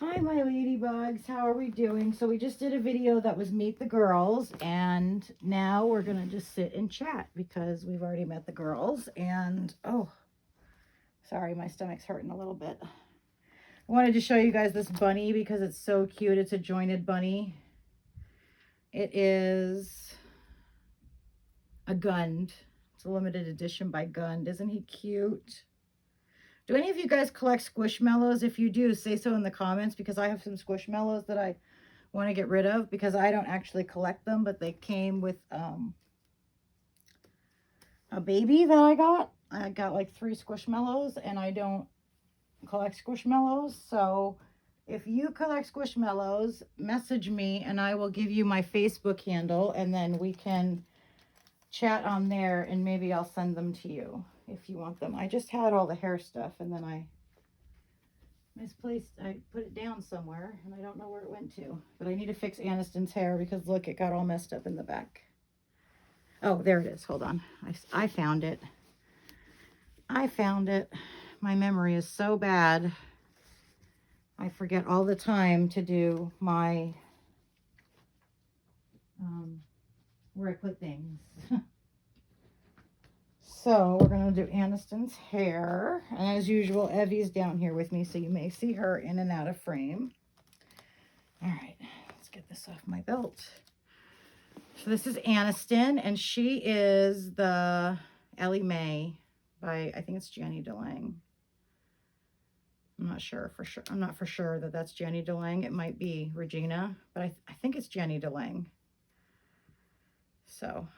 Hi, my ladybugs. How are we doing? So we just did a video that was Meet the Girls, and now we're going to just sit and chat because we've already met the girls. And, oh, sorry, my stomach's hurting a little bit. I wanted to show you guys this bunny because it's so cute. It's a jointed bunny. It is a Gund. It's a limited edition by Gund. Isn't he cute? Do any of you guys collect Squishmallows? If you do, say so in the comments because I have some Squishmallows that I want to get rid of because I don't actually collect them, but they came with a baby that I got. I got like 3 Squishmallows and I don't collect Squishmallows. So if you collect Squishmallows, message me and I will give you my Facebook handle and then we can chat on there and maybe I'll send them to you if you want them. I just had all the hair stuff and then I misplaced, I put it down somewhere and I don't know where it went to, but I need to fix Aniston's hair because look, it got all messed up in the back. Oh, there it is. Hold on. I found it. I found it. My memory is so bad. I forget all the time to do my, where I put things. So we're going to do Aniston's hair. And as usual, Evie's down here with me, so you may see her in and out of frame. All right, let's get this off my belt. So this is Aniston, and she is the Ellie Mae by, I think it's Jenny DeLange. I'm not sure for sure. I'm not for sure that that's Jenny DeLange. It might be Regina, but I think it's Jenny DeLange. So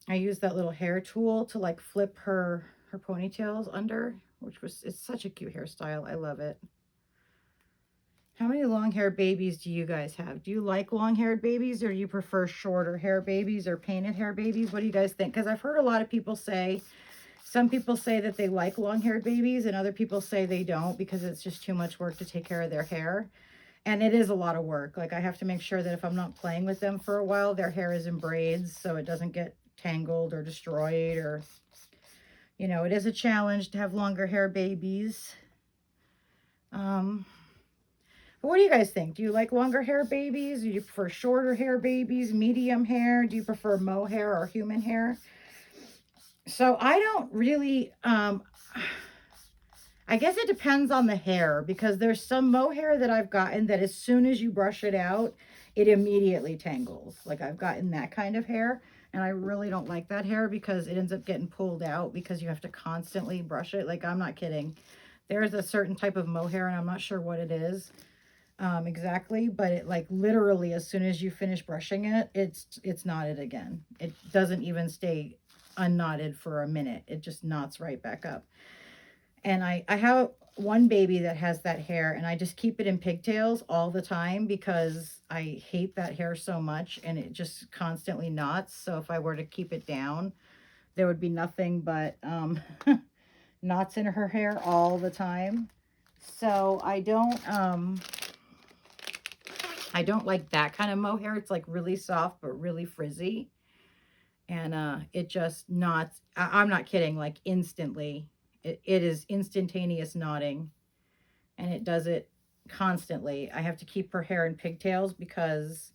I use that little hair tool to like flip her ponytails under, it's such a cute hairstyle. I love it. How many long-haired babies do you guys have? Do you like long-haired babies or do you prefer shorter hair babies or painted hair babies? What do you guys think? Because I've heard a lot of people say, some people say that they like long-haired babies and other people say they don't because it's just too much work to take care of their hair. And it is a lot of work. Like I have to make sure that if I'm not playing with them for a while, their hair is in braids so it doesn't get tangled or destroyed or, you know, it is a challenge to have longer hair babies. But what do you guys think? Do you like longer hair babies? Do you prefer shorter hair babies, medium hair? Do you prefer mohair or human hair? So I don't really, I guess it depends on the hair because there's some mohair that I've gotten that as soon as you brush it out, it immediately tangles. Like I've gotten that kind of hair and I really don't like that hair because it ends up getting pulled out because you have to constantly brush it. Like I'm not kidding. There's a certain type of mohair and I'm not sure what it is. Exactly, but it like literally as soon as you finish brushing it, it's knotted again. It doesn't even stay unknotted for a minute. It just knots right back up. And I have one baby that has that hair and I just keep it in pigtails all the time because I hate that hair so much and it just constantly knots. So if I were to keep it down, there would be nothing but knots in her hair all the time. So I don't like that kind of mohair. It's like really soft, but really frizzy. And it just knots. I'm not kidding, like instantly. It is instantaneous knotting. And it does it constantly. I have to keep her hair in pigtails because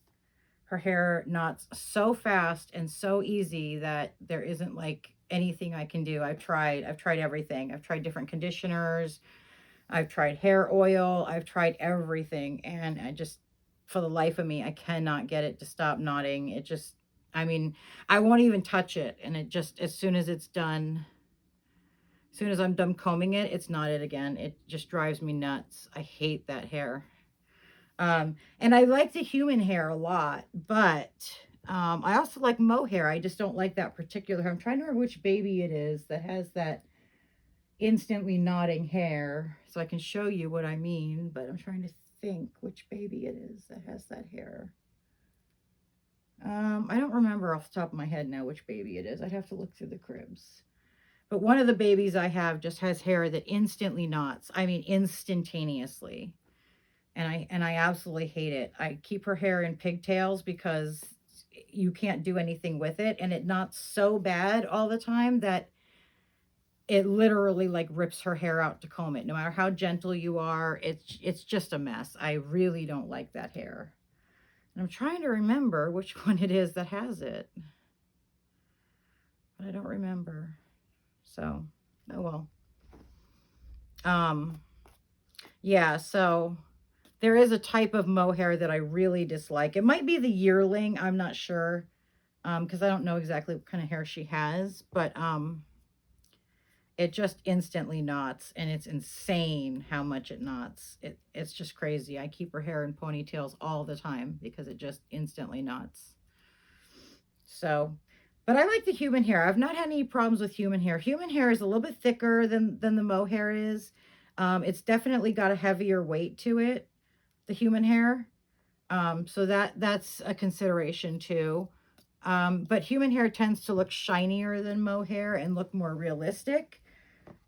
her hair knots so fast and so easy that there isn't like anything I can do. I've tried everything. I've tried different conditioners. I've tried hair oil. I've tried everything. And I just, for the life of me, I cannot get it to stop knotting. It just, I mean, I won't even touch it. And it just, as soon as it's done, as soon as I'm done combing it, it's knotted again. It just drives me nuts. I hate that hair. And I like the human hair a lot, but I also like mohair. I just don't like that particular hair. I'm trying to remember which baby it is that has that instantly knotting hair, so I can show you what I mean, but I'm trying to think which baby it is that has that hair. I don't remember off the top of my head now which baby it is. I'd have to look through the cribs. But one of the babies I have just has hair that instantly knots. I mean, instantaneously. And I absolutely hate it. I keep her hair in pigtails because you can't do anything with it. And it knots so bad all the time that it literally like rips her hair out to comb it. No matter how gentle you are, it's just a mess. I really don't like that hair. And I'm trying to remember which one it is that has it, but I don't remember. So, oh well. Um, yeah, so there is a type of mohair that I really dislike. It might be the yearling, I'm not sure. Because I don't know exactly what kind of hair she has, but it just instantly knots, and it's insane how much it knots. It's just crazy. I keep her hair in ponytails all the time because it just instantly knots. So, but I like the human hair. I've not had any problems with human hair. Human hair is a little bit thicker than the mohair is. It's definitely got a heavier weight to it, the human hair. So that's a consideration too. But human hair tends to look shinier than mohair and look more realistic.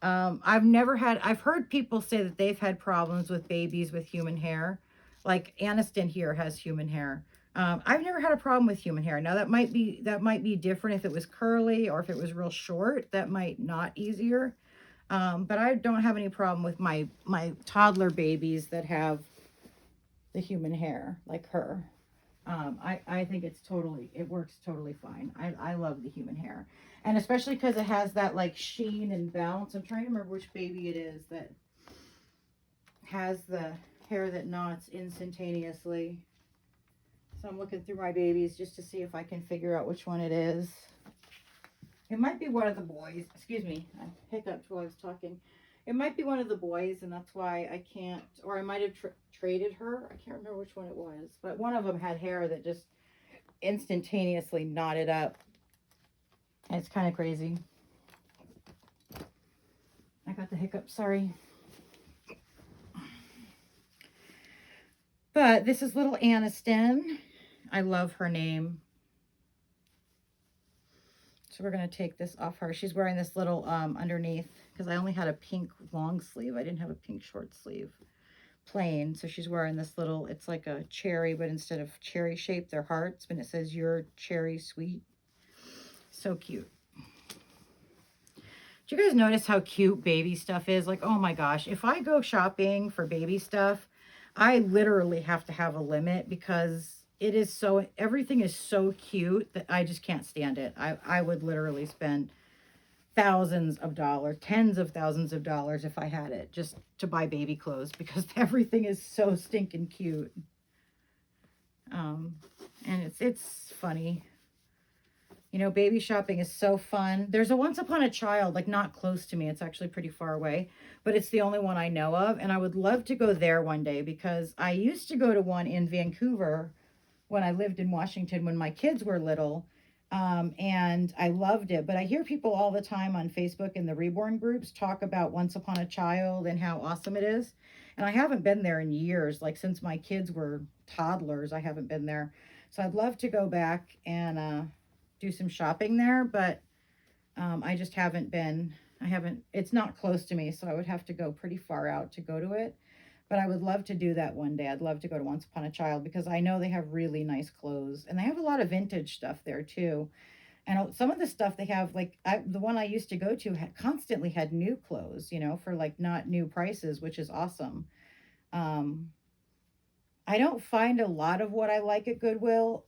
I've heard people say that they've had problems with babies with human hair. Like Aniston here has human hair. I've never had a problem with human hair. Now that might be different if it was curly or if it was real short. That might not easier. But I don't have any problem with my toddler babies that have the human hair like her. I think it works totally fine. I love the human hair. And especially because it has that like sheen and bounce. I'm trying to remember which baby it is that has the hair that knots instantaneously. So I'm looking through my babies just to see if I can figure out which one it is. It might be one of the boys. Excuse me, I hiccuped while I was talking. It might be one of the boys, and that's why I can't, or I might have traded her. I can't remember which one it was, but one of them had hair that just instantaneously knotted up. And it's kind of crazy. I got the hiccup, sorry. But this is little Aniston. I love her name. So we're going to take this off her. She's wearing this little underneath because I only had a pink long sleeve. I didn't have a pink short sleeve. Plain. So she's wearing this little, it's like a cherry, but instead of cherry shaped, they're hearts. And it says, "Your cherry sweet." So cute. Do you guys notice how cute baby stuff is? Like, oh my gosh, if I go shopping for baby stuff, I literally have to have a limit because everything is so cute that I just can't stand it. I would literally spend thousands of dollars, tens of thousands of dollars if I had it just to buy baby clothes because everything is so stinking cute. And it's funny. You know, baby shopping is so fun. There's a Once Upon a Child, like not close to me. It's actually pretty far away, but it's the only one I know of. And I would love to go there one day because I used to go to one in Vancouver when I lived in Washington when my kids were little. And I loved it. But I hear people all the time on Facebook and the Reborn groups talk about Once Upon a Child and how awesome it is. And I haven't been there in years. Like since my kids were toddlers, I haven't been there. So I'd love to go back and do some shopping there, but I just haven't been. It's not close to me, so I would have to go pretty far out to go to it. But I would love to do that one day. I'd love to go to Once Upon a Child because I know they have really nice clothes. And they have a lot of vintage stuff there too. And some of the stuff they have, like the one I used to go to constantly had new clothes, you know, for like not new prices, which is awesome. Um, I don't find a lot of what I like at Goodwill.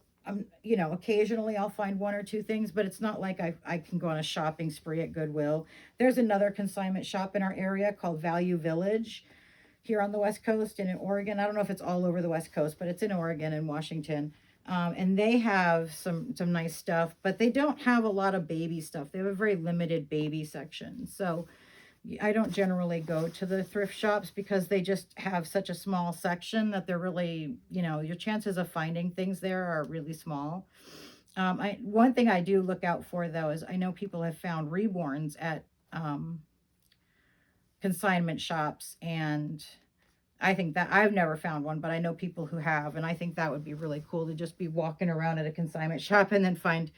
You know, occasionally I'll find one or two things, but it's not like I can go on a shopping spree at Goodwill. There's another consignment shop in our area called Value Village here on the West Coast and in Oregon. I don't know if it's all over the West Coast, but it's in Oregon and Washington. And they have some nice stuff, but they don't have a lot of baby stuff. They have a very limited baby section. So I don't generally go to the thrift shops because they just have such a small section that they're really, you know, your chances of finding things there are really small. One thing I do look out for though is I know people have found reborns at consignment shops, and I think that I've never found one, but I know people who have, and I think that would be really cool to just be walking around at a consignment shop and then find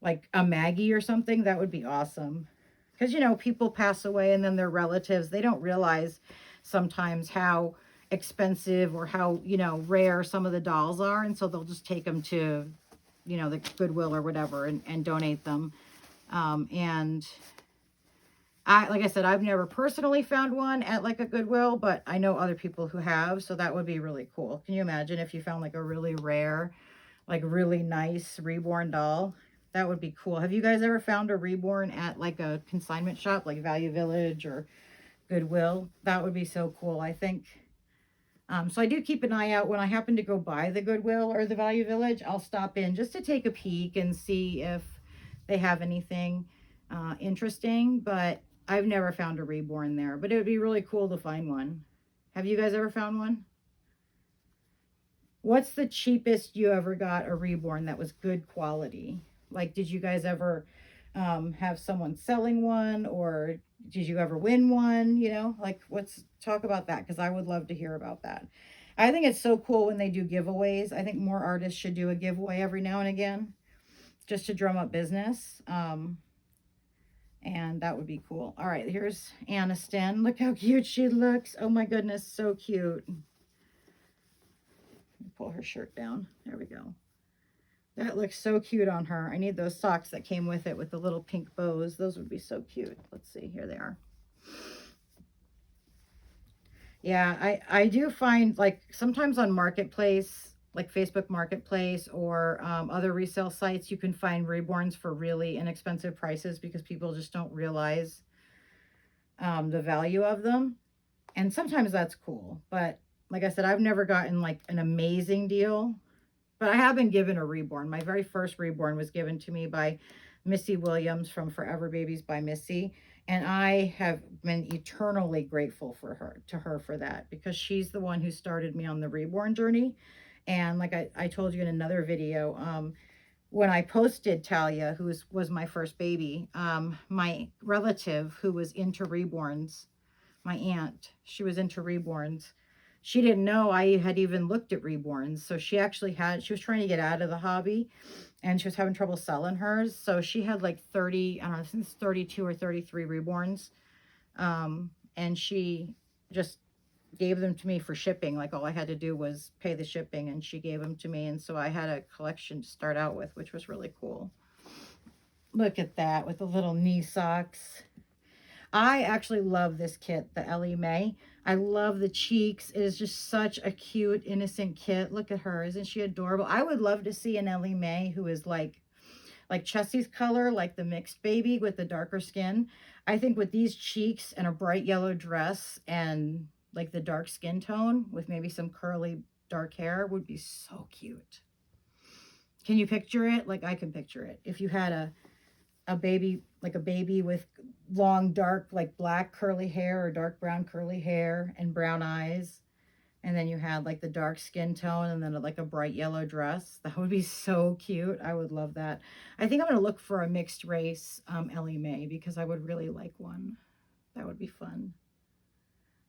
like a Maggie or something. That would be awesome. Because, you know, people pass away and then their relatives, they don't realize sometimes how expensive or how, you know, rare some of the dolls are. And so they'll just take them to, you know, the Goodwill or whatever and donate them. And like I said, I've never personally found one at like a Goodwill, but I know other people who have, so that would be really cool. Can you imagine if you found like a really rare, like really nice Reborn doll? That would be cool. Have you guys ever found a Reborn at like a consignment shop, like Value Village or Goodwill? That would be so cool, I think. So I do keep an eye out when I happen to go by the Goodwill or the Value Village. I'll stop in just to take a peek and see if they have anything interesting. But I've never found a Reborn there. But it would be really cool to find one. Have you guys ever found one? What's the cheapest you ever got a Reborn that was good quality? Like, did you guys ever have someone selling one, or did you ever win one? You know, like, let's talk about that because I would love to hear about that. I think it's so cool when they do giveaways. I think more artists should do a giveaway every now and again just to drum up business. And that would be cool. All right, here's Aniston. Look how cute she looks. Oh my goodness, so cute. Pull her shirt down. There we go. That looks so cute on her. I need those socks that came with it with the little pink bows. Those would be so cute. Let's see. Here they are. Yeah, I do find like sometimes on Marketplace, like Facebook Marketplace or other resale sites, you can find Reborns for really inexpensive prices because people just don't realize the value of them. And sometimes that's cool. But like I said, I've never gotten like an amazing deal. But I have been given a Reborn. My very first Reborn was given to me by Missy Williams from Forever Babies by Missy. And I have been eternally grateful to her for that, because she's the one who started me on the Reborn journey. And like I told you in another video, when I posted Talia, who was my first baby, my relative who was into Reborns, my aunt, she was into Reborns. She didn't know I had even looked at Reborns. So she was trying to get out of the hobby and she was having trouble selling hers. So she had like 30, I don't know, since 32 or 33 Reborns. And she just gave them to me for shipping. Like all I had to do was pay the shipping and she gave them to me. And so I had a collection to start out with, which was really cool. Look at that with the little knee socks. I actually love this kit, the Ellie Mae. I love the cheeks. It is just such a cute, innocent kit. Look at her. Isn't she adorable? I would love to see an Ellie Mae who is like Chessie's color, like the mixed baby with the darker skin. I think with these cheeks and a bright yellow dress and like the dark skin tone with maybe some curly dark hair would be so cute. Can you picture it? Like I can picture it. If you had a baby, like a baby with long, dark, like black curly hair or dark brown curly hair and brown eyes. And then you had like the dark skin tone and then like a bright yellow dress. That would be so cute. I would love that. I think I'm going to look for a mixed race Ellie Mae because I would really like one. That would be fun.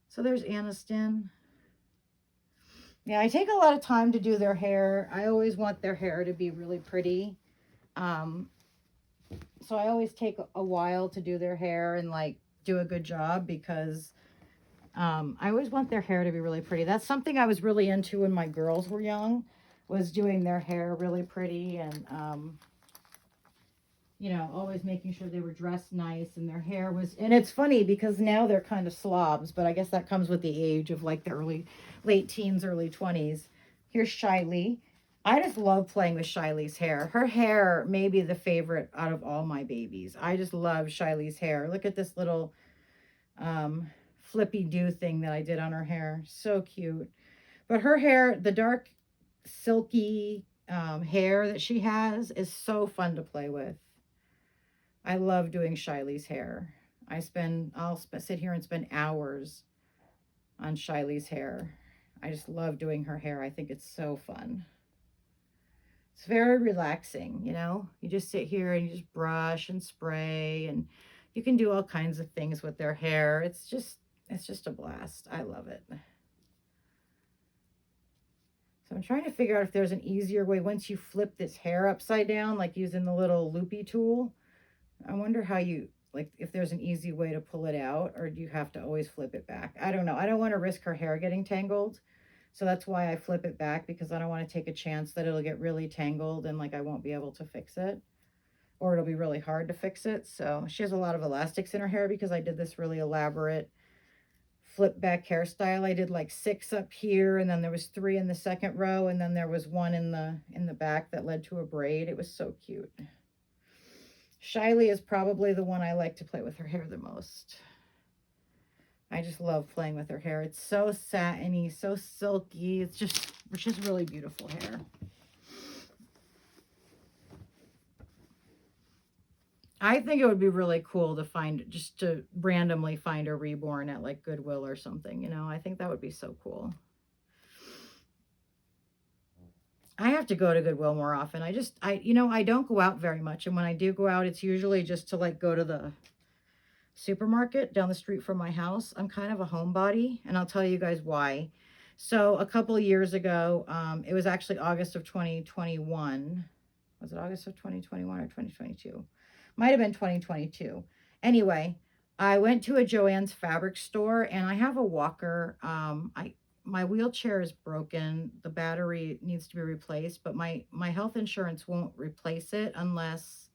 So there's Aniston. Yeah, I take a lot of time to do their hair. I always want their hair to be really pretty. So I always take a while to do their hair and like do a good job because I always want their hair to be really pretty. That's something I was really into when my girls were young, was doing their hair really pretty and, you know, always making sure they were dressed nice and their hair was, and it's funny because now they're kind of slobs, but I guess that comes with the age of like the late teens, early 20s. Here's Shiley. I just love playing with Shiley's hair. Her hair may be the favorite out of all my babies. I just love Shiley's hair. Look at this little flippy do thing that I did on her hair. So cute. But her hair, the dark silky hair that she has is so fun to play with. I love doing Shiley's hair. I'll sit here and spend hours on Shiley's hair. I just love doing her hair. I think it's so fun. It's very relaxing, you know. You just sit here and you just brush and spray and you can do all kinds of things with their hair. It's just a blast. I love it. So I'm trying to figure out if there's an easier way once you flip this hair upside down, like using the little loopy tool. I wonder how you, like, if there's an easy way to pull it out, or do you have to always flip it back? I don't know. I don't want to risk her hair getting tangled. So that's why I flip it back, because I don't want to take a chance that it'll get really tangled and like I won't be able to fix it. or it'll be really hard to fix it. So she has a lot of elastics in her hair because I did this really elaborate flip back hairstyle. I did like 6 up here, and then there was 3 in the second row, and then there was 1 in the back that led to a braid. It was so cute. Shiley is probably the one I like to play with her hair the most. I just love playing with her hair. It's so satiny, so silky. It's just really beautiful hair. I think it would be really cool to find, just to randomly find a Reborn at like Goodwill or something, you know. I think that would be so cool. I have to go to Goodwill more often. I don't go out very much. And when I do go out, it's usually just to like go to the supermarket down the street from my house. I'm kind of a homebody, and I'll tell you guys why. So a couple of years ago, it was actually August of 2021. Was it August of 2021 or 2022? Might have been 2022. Anyway, I went to a Joann's fabric store, and I have a walker. My wheelchair is broken. The battery needs to be replaced, but my health insurance won't replace it unless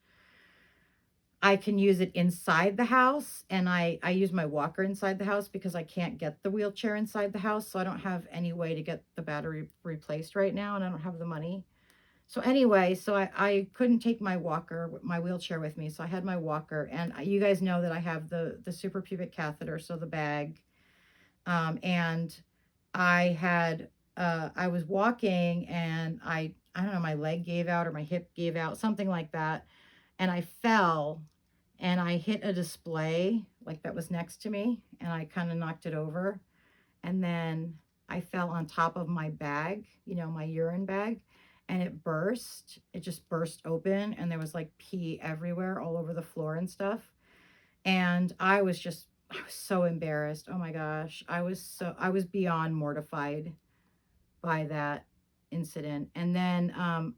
I can use it inside the house. And I use my walker inside the house because I can't get the wheelchair inside the house. So I don't have any way to get the battery replaced right now, and I don't have the money. So anyway, so I couldn't take my wheelchair with me. So I had my walker, and you guys know that I have the suprapubic catheter, so the bag. And I was walking, and I don't know, my leg gave out or my hip gave out, something like that. And I fell, and I hit a display like that was next to me, and I kind of knocked it over. And then I fell on top of my bag, you know, my urine bag, and it burst. It just burst open, and there was like pee everywhere, all over the floor and stuff. And I was so embarrassed. Oh my gosh. I was beyond mortified by that incident. And then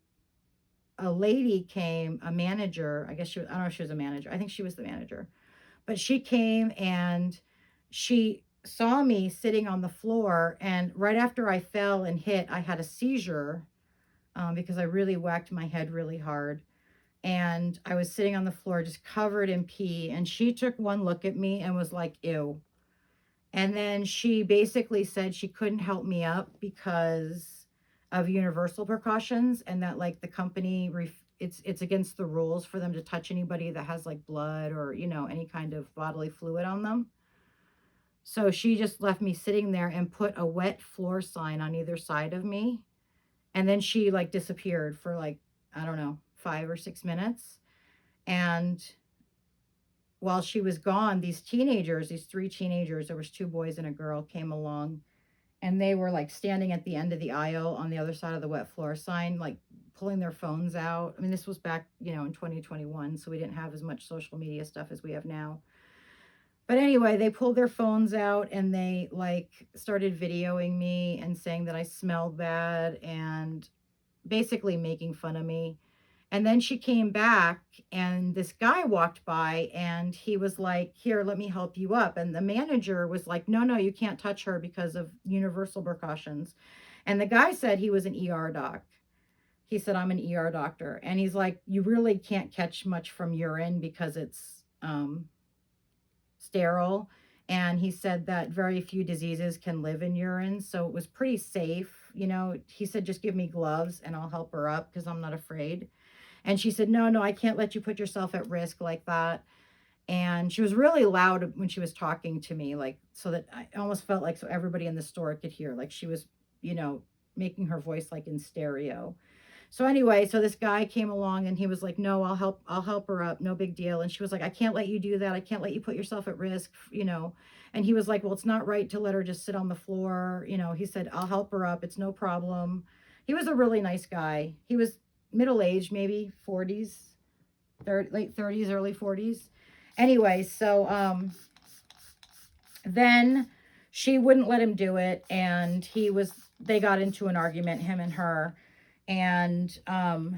a lady came, a manager, I don't know if she was a manager. I think she was the manager. But she came, and she saw me sitting on the floor, and right after I fell and hit, I had a seizure because I really whacked my head really hard. And I was sitting on the floor just covered in pee, and she took one look at me and was like, ew. And then she basically said she couldn't help me up because of universal precautions, and that like the company, it's against the rules for them to touch anybody that has like blood or, you know, any kind of bodily fluid on them. So she just left me sitting there and put a wet floor sign on either side of me. And then she like disappeared for like, I don't know, 5 or 6 minutes. And while she was gone, these 3 teenagers, there was 2 boys and a girl, came along, and they were like standing at the end of the aisle on the other side of the wet floor sign, like pulling their phones out. I mean, this was back, you know, in 2021, so we didn't have as much social media stuff as we have now. But anyway, they pulled their phones out, and they like started videoing me and saying that I smelled bad and basically making fun of me. And then she came back, and this guy walked by, and he was like, here, let me help you up. And the manager was like, no, you can't touch her because of universal precautions. And the guy said he was an ER doc. He said, I'm an ER doctor. And he's like, you really can't catch much from urine because it's sterile. And he said that very few diseases can live in urine. So it was pretty safe. You know, he said, just give me gloves and I'll help her up because I'm not afraid. And she said, no, I can't let you put yourself at risk like that. And she was really loud when she was talking to me, like, so that I almost felt like so everybody in the store could hear, like she was, you know, making her voice like in stereo. So anyway, so this guy came along, and he was like, no, I'll help her up. No big deal. And she was like, I can't let you do that. I can't let you put yourself at risk, you know. And he was like, well, it's not right to let her just sit on the floor. You know, he said, I'll help her up. It's no problem. He was a really nice guy. He was middle-aged, maybe 40s, late 30s, early 40s. Anyway, so then she wouldn't let him do it, and they got into an argument, him and her. And I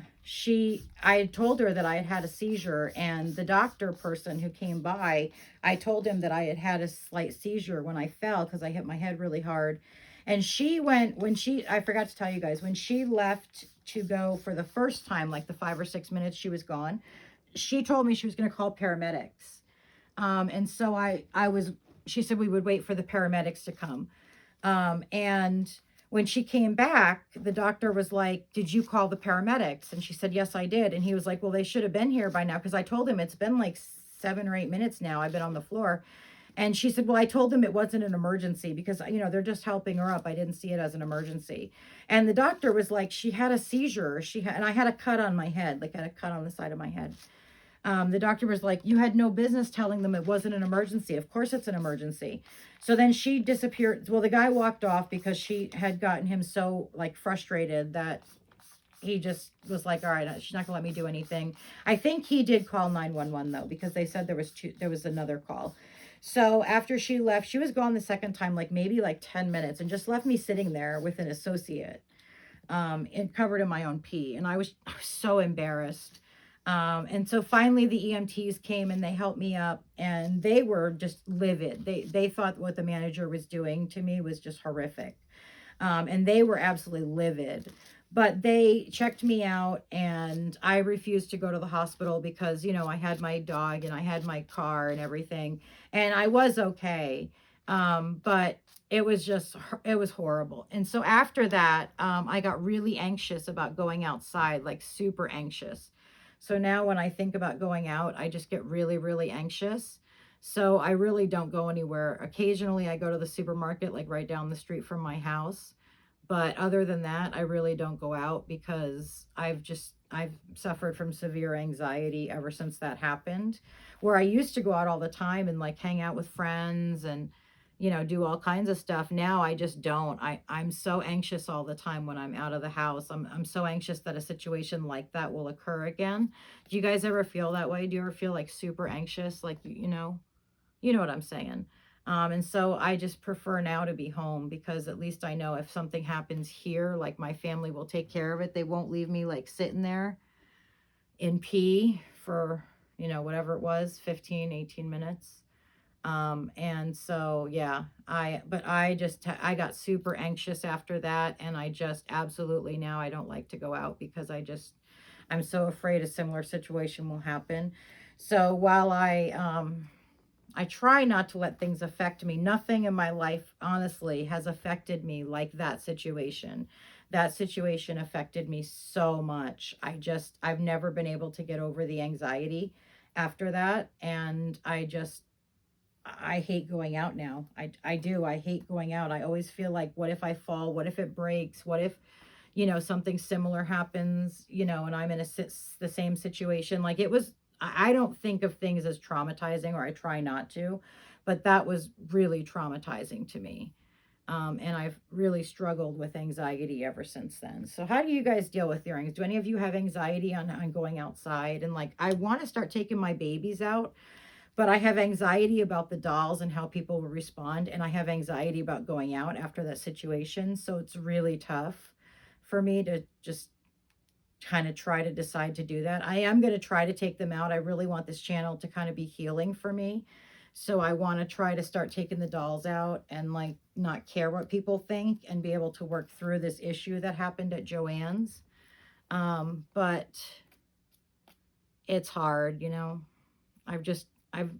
had told her that I had a seizure, and the doctor person who came by, I told him that I had a slight seizure when I fell because I hit my head really hard. And I forgot to tell you guys, when she left to go for the first time, like the 5 or 6 minutes she was gone, she told me she was going to call paramedics. And so I was, she said we would wait for the paramedics to come. And when she came back, the doctor was like, "Did you call the paramedics?" And she said, "Yes, I did." And he was like, "Well, they should have been here by now." Because I told him it's been like 7 or 8 minutes now. I've been on the floor. And she said, "Well, I told them it wasn't an emergency because, they're just helping her up. I didn't see it as an emergency." And the doctor was like, "She had a seizure. And I had a cut on my head, like I had a cut on the side of my head." The doctor was like, "You had no business telling them it wasn't an emergency. Of course it's an emergency." So then she disappeared. Well, the guy walked off because she had gotten him so like frustrated that he just was like, "All right, she's not gonna let me do anything." I think he did call 911 though, because they said there was another call. So after she left, she was gone the second time, like maybe like 10 minutes, and just left me sitting there with an associate, and covered in my own pee. And I was so embarrassed. And so finally the EMTs came and they helped me up, and they were just livid. They thought what the manager was doing to me was just horrific. And they were absolutely livid. But they checked me out, and I refused to go to the hospital because, I had my dog and I had my car and everything, and I was okay. But it was horrible. And so after that, I got really anxious about going outside, like super anxious. So now when I think about going out, I just get really, really anxious. So I really don't go anywhere. Occasionally I go to the supermarket, like right down the street from my house. But other than that, I really don't go out because I've suffered from severe anxiety ever since that happened. Where I used to go out all the time and like hang out with friends and, do all kinds of stuff. Now I just don't. I'm so anxious all the time when I'm out of the house. I'm so anxious that a situation like that will occur again. Do you guys ever feel that way? Do you ever feel like super anxious? Like, you know what I'm saying. And so I just prefer now to be home because at least I know if something happens here, like my family will take care of it. They won't leave me like sitting there in pee for, whatever it was, 15, 18 minutes. And so, yeah, I got super anxious after that. And I just absolutely now I don't like to go out because I'm so afraid a similar situation will happen. So while I try not to let things affect me. Nothing in my life, honestly, has affected me like that situation. That situation affected me so much. I've never been able to get over the anxiety after that. And I hate going out now. I do. I hate going out. I always feel like, what if I fall? What if it breaks? What if, something similar happens, and I'm in the same situation? Like it was, I don't think of things as traumatizing, or I try not to, but that was really traumatizing to me. And I've really struggled with anxiety ever since then. So how do you guys deal with your anxiety? Do any of you have anxiety on going outside? And like, I want to start taking my babies out, but I have anxiety about the dolls and how people will respond. And I have anxiety about going out after that situation. So it's really tough for me to just kind of try to decide to do that. I am going to try to take them out. I really want this channel to kind of be healing for me. So I want to try to start taking the dolls out and like not care what people think and be able to work through this issue that happened at Joann's. But it's hard, I've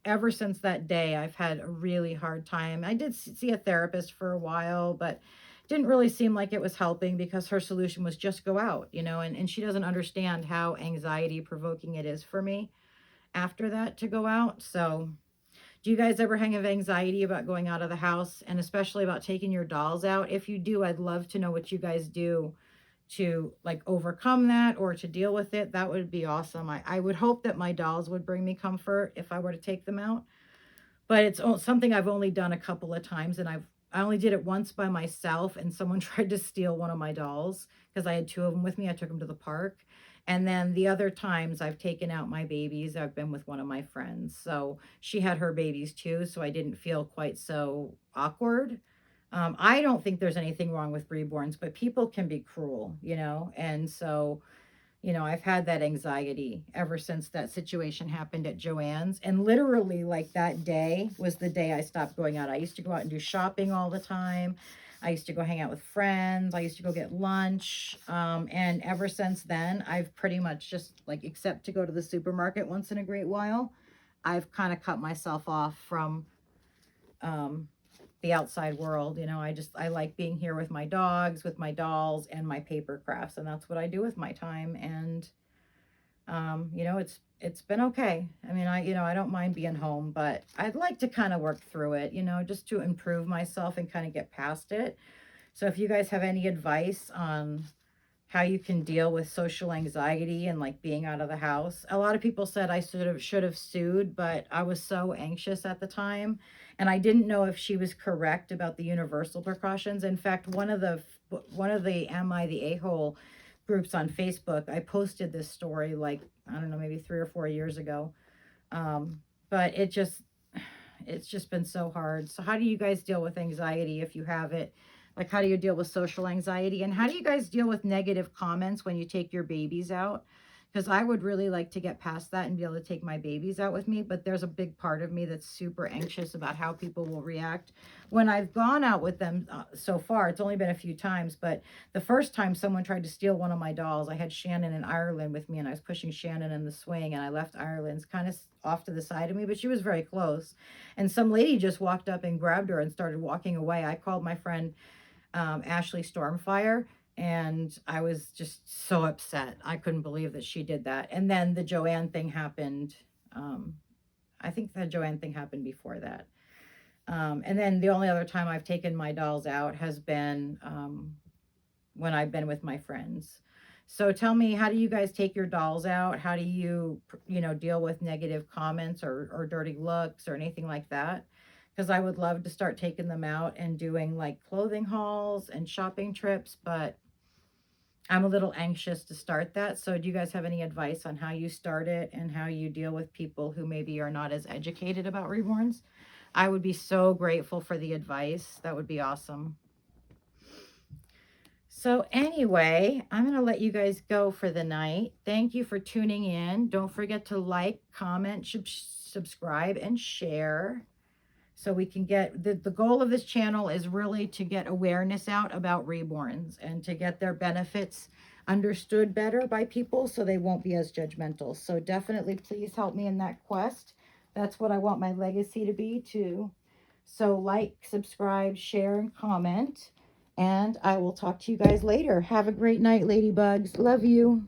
ever since that day, I've had a really hard time. I did see a therapist for a while, but didn't really seem like it was helping because her solution was just go out, and she doesn't understand how anxiety provoking it is for me after that to go out. So, do you guys ever have anxiety about going out of the house, and especially about taking your dolls out? If you do, I'd love to know what you guys do to like overcome that or to deal with it. That would be awesome. I would hope that my dolls would bring me comfort if I were to take them out, but it's something I've only done a couple of times, and I only did it once by myself, and someone tried to steal one of my dolls because I had two of them with me. I took them to the park. And then the other times I've taken out my babies, I've been with one of my friends. So she had her babies too, so I didn't feel quite so awkward. I don't think there's anything wrong with reborns, but people can be cruel, and so You know, I've had that anxiety ever since that situation happened at Joann's. And literally, like that day was the day I stopped going out. I used to go out and do shopping all the time. I used to go hang out with friends. I used to go get lunch. And ever since then, I've pretty much just like, except to go to the supermarket once in a great while, I've kind of cut myself off from um, the outside world. You know, I like being here with my dogs, with my dolls, and my paper crafts, and that's what I do with my time. And you know, it's been okay. I mean, I don't mind being home, but I'd like to kind of work through it, you know, just to improve myself and kind of get past it. So if you guys have any advice on how you can deal with social anxiety and like being out of the house. A lot of people said I should have sued, but I was so anxious at the time and I didn't know if she was correct about the universal precautions. In fact, one of the Am I the A-hole groups on Facebook, I posted this story like, I don't know, maybe 3 or 4 years ago. Um, but it's just been so hard. So how do you guys deal with anxiety if you have it? Like, how do you deal with social anxiety? And how do you guys deal with negative comments when you take your babies out? Because I would really like to get past that and be able to take my babies out with me. But there's a big part of me that's super anxious about how people will react. When I've gone out with them so far, it's only been a few times. But the first time someone tried to steal one of my dolls, I had Shannon in Ireland with me and I was pushing Shannon in the swing and I left Ireland's kind of off to the side of me, but she was very close. And some lady just walked up and grabbed her and started walking away. I called my friend Ashley Stormfire, and I was just so upset. I couldn't believe that she did that. And then the Joanne thing happened. Um, I think the Joanne thing happened before that. And then the only other time I've taken my dolls out has been when I've been with my friends. So tell me, how do you guys take your dolls out? How do you, deal with negative comments or dirty looks or anything like that? Because I would love to start taking them out and doing like clothing hauls and shopping trips, but I'm a little anxious to start that. So do you guys have any advice on how you start it and how you deal with people who maybe are not as educated about reborns? I would be so grateful for the advice. That would be awesome. So anyway, I'm going to let you guys go for the night. Thank you for tuning in. Don't forget to like, comment, subscribe, and share. So we can get, the goal of this channel is really to get awareness out about reborns and to get their benefits understood better by people so they won't be as judgmental. So definitely please help me in that quest. That's what I want my legacy to be too. So like, subscribe, share, and comment. And I will talk to you guys later. Have a great night, ladybugs. Love you.